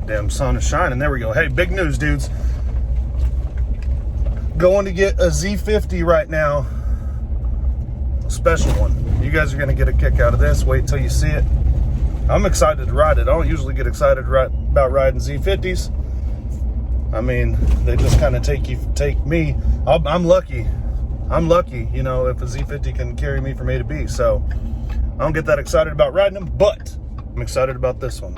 Damn sun is shining. There we go. Hey, big news, dudes. Going to get a Z50 right now. A special one. You guys are going to get a kick out of this. Wait till you see it. I'm excited to ride it. I don't usually get excited about riding Z50s. I mean, they just kind of take me. I'm lucky. I'm lucky, you know, if a Z50 can carry me from A to B. So I don't get that excited about riding them, but I'm excited about this one.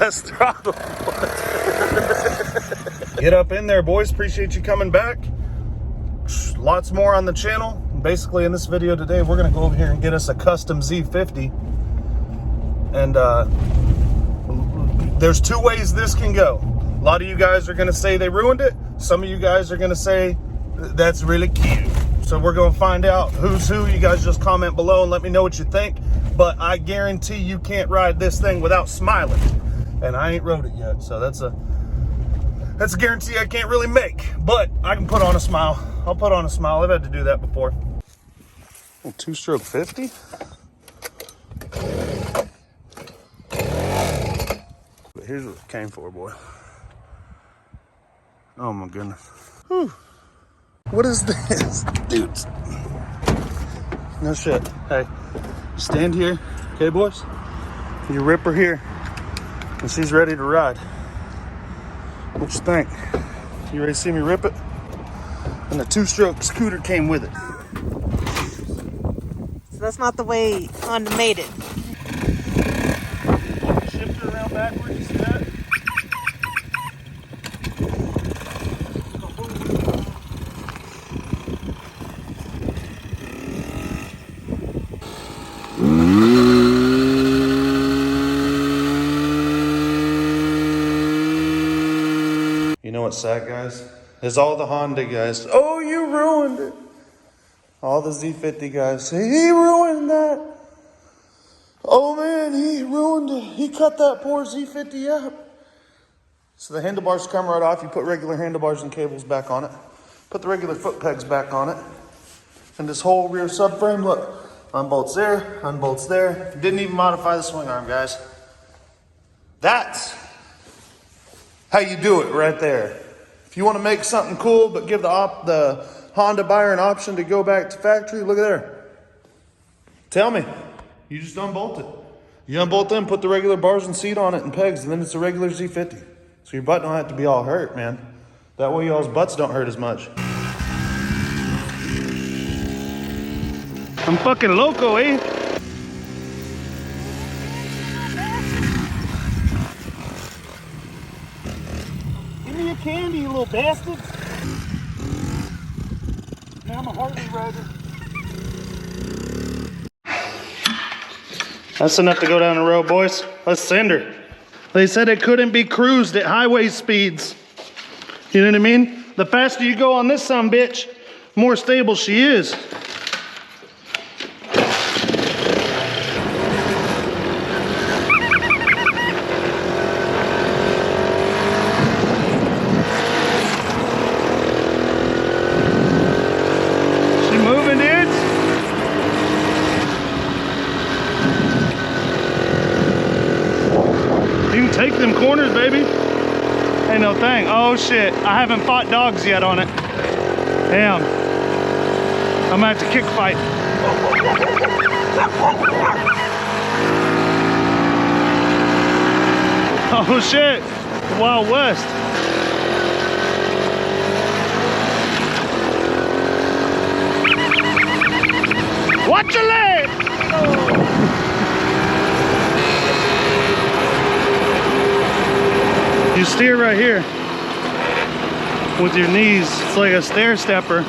Less throttle. Get up in there, boys. Appreciate you coming back. Lots more on the channel. Basically, in this video today, we're going to go over here and get us a custom Z50. And there's two ways this can go. A lot of you guys are going to say they ruined it. Some of you guys are going to say that's really cute. So we're going to find out who's who. You guys just comment below and let me know what you think. But I guarantee you can't ride this thing without smiling. And I ain't rode it yet, so that's a guarantee I can't really make. But I can put on a smile. I'll put on a smile. I've had to do that before. Oh, two-stroke 50? But here's what it came for, boy. Oh my goodness. Whew. What is this? Dudes. No shit. Hey, stand here. Okay, boys? You rip her here. And she's ready to ride. What you think? You ready to see me rip it? And the two-stroke scooter came with it. So that's not the way Honda made it. Shift her around backwards, you see that? You know what's sad, guys? Is all the Honda guys, oh, you ruined it. All the Z50 guys say, he ruined that. Oh man, he ruined it. He cut that poor Z50 up. So the handlebars come right off. You put regular handlebars and cables back on it. Put the regular foot pegs back on it. And this whole rear subframe, look, unbolts there, unbolts there. Didn't even modify the swing arm, guys. That's how you do it right there. If you want to make something cool but give the Honda buyer an option to go back to factory, look at there. Tell me. You just unbolt it. You unbolt them, put the regular bars and seat on it and pegs, and then it's a regular Z50. So your butt don't have to be all hurt, man. That way y'all's butts don't hurt as much. I'm fucking loco, eh? Candy, you little bastard. Now I'm a Harley rider. That's enough to go down the road, boys. Let's send her. They said it couldn't be cruised at highway speeds. You know what I mean? The faster you go on this sumbitch, the more stable she is. Take them corners, baby. Ain't no thing. Oh shit, I haven't fought dogs yet on it. Damn. I'm gonna have to kick fight. Oh shit, Wild West. Watch your leg! Oh. You steer right here with your knees. It's like a stair stepper.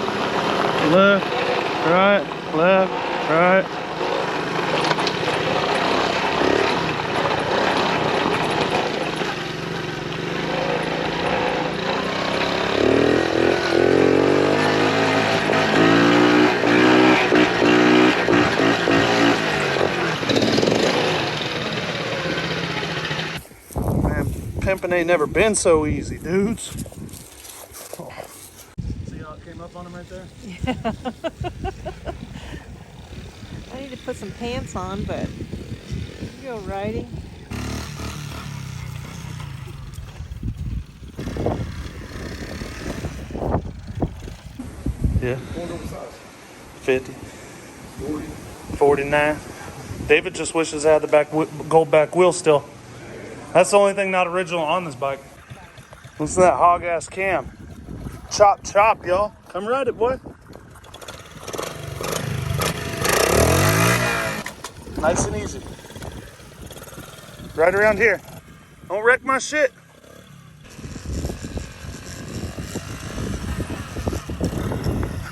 Left, right, left, right. pimping ain't never been so easy, dudes. Oh. See how it came up on him right there? Yeah. I need to put some pants on, but you go riding. Yeah. 50. 49. David just wishes I had the gold back wheel still. That's the only thing not original on this bike. Listen to that hog ass cam. Chop, chop, y'all. Come ride it, boy. Nice and easy. Right around here. Don't wreck my shit.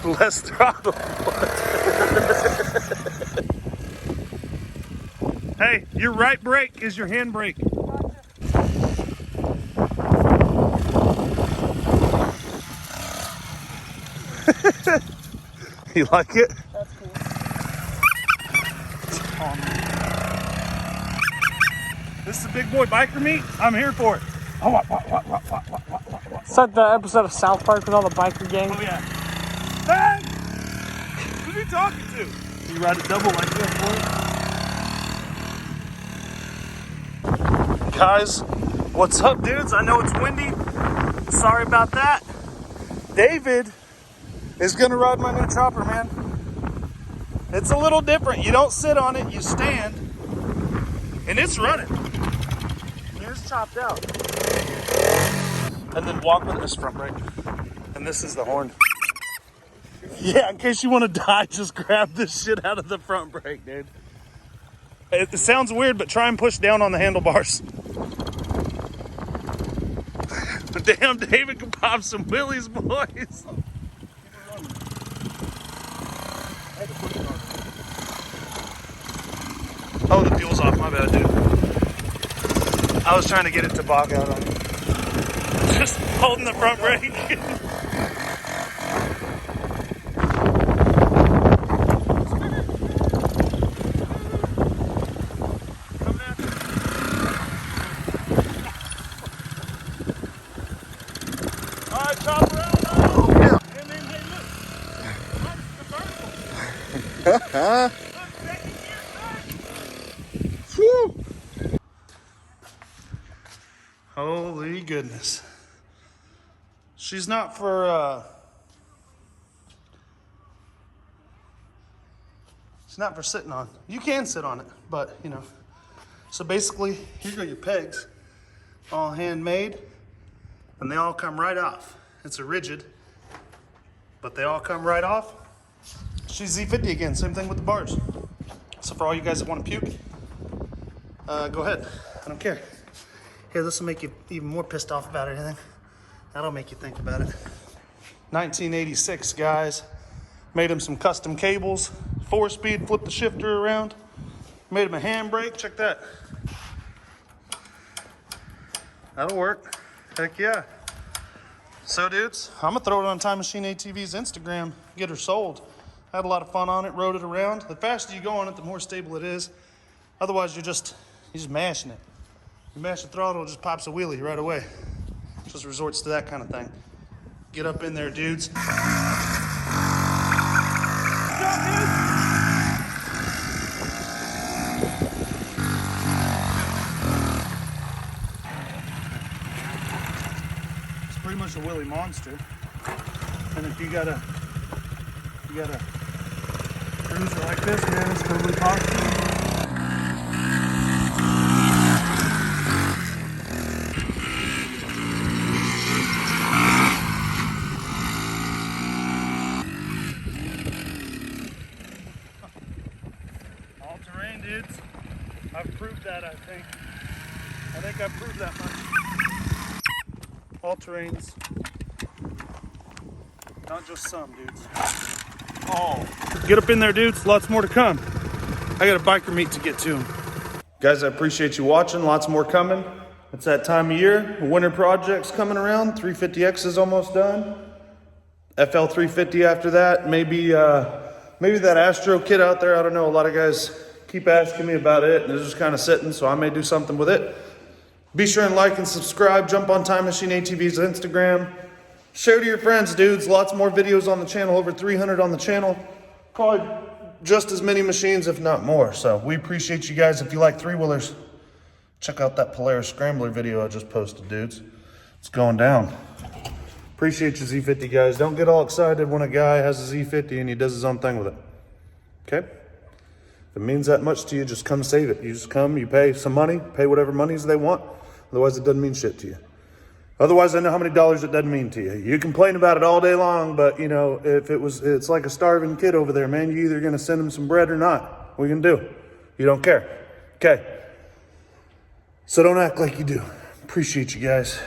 Less throttle. Hey, your right brake is your hand brake. You like it? That's cool. This is a big boy biker meet. I'm here for it. It's like the episode of South Park with all the biker gang. Oh yeah. Hey! Who are you talking to? You ride it double like this, boy. Guys, what's up, dudes? I know it's windy. Sorry about that. David is gonna ride my new chopper, man. It's a little different. You don't sit on it, you stand, and it's running. Here's chopped out. And then walk with this front brake. And this is the horn. Yeah, in case you want to die, just grab this shit out of the front brake, dude. It sounds weird, but try and push down on the handlebars. Damn, David can pop some wheelies, boys. Oh, the fuel's off. My bad, dude. I was trying to get it to bog out on me. Just holding the front brake. Alright, chopper out. Oh, yeah. And then, hey, look. That's the vertical. Whew. Holy goodness. She's not for it's not for sitting on. You can sit on it, but you know. So basically, here go your pegs, all handmade, and they all come right off. It's a rigid, but they all come right off. She's Z50 again, same thing with the bars. So for all you guys that want to puke, go ahead, I don't care. Here, this will make you even more pissed off about anything. That'll make you think about it. 1986, guys. Made him some custom cables. 4-speed, flip the shifter around. Made him a handbrake, check that. That'll work, heck yeah. So dudes, I'm gonna throw it on Time Machine ATV's Instagram, get her sold. Had a lot of fun on it, rode it around. The faster you go on it, the more stable it is. Otherwise, you're just mashing it. You mash the throttle, it just pops a wheelie right away. Just resorts to that kind of thing. Get up in there, dudes. Good job, dude. It's pretty much a wheelie monster. And if you got a cruiser like this, man, it's totally possible. Dudes, I've proved that. I think I've proved that much. All terrains, not just some, dudes. Oh, get up in there, dudes. Lots more to come. I got a biker meet to get to. Guys, I appreciate you watching. Lots more coming. It's that time of year. Winter projects coming around. 350X is almost done. FL 350 after that. Maybe that Astro kit out there. I don't know. A lot of guys keep asking me about it, and it's just kind of sitting, so I may do something with it. Be sure and like and subscribe. Jump on Time Machine ATV's Instagram. Share to your friends, dudes. Lots more videos on the channel. Over 300 on the channel. Probably just as many machines, if not more. So we appreciate you guys. If you like three-wheelers, check out that Polaris Scrambler video I just posted, dudes. It's going down. Appreciate you, Z50 guys. Don't get all excited when a guy has a Z50 and he does his own thing with it. Okay? If it means that much to you, just come save it. You just come, you pay some money, pay whatever monies they want. Otherwise, it doesn't mean shit to you. Otherwise, I know how many dollars it doesn't mean to you. You complain about it all day long, but you know, if it's like a starving kid over there, man. You either gonna send him some bread or not. What are you gonna do? You don't care. Okay. So don't act like you do. Appreciate you guys.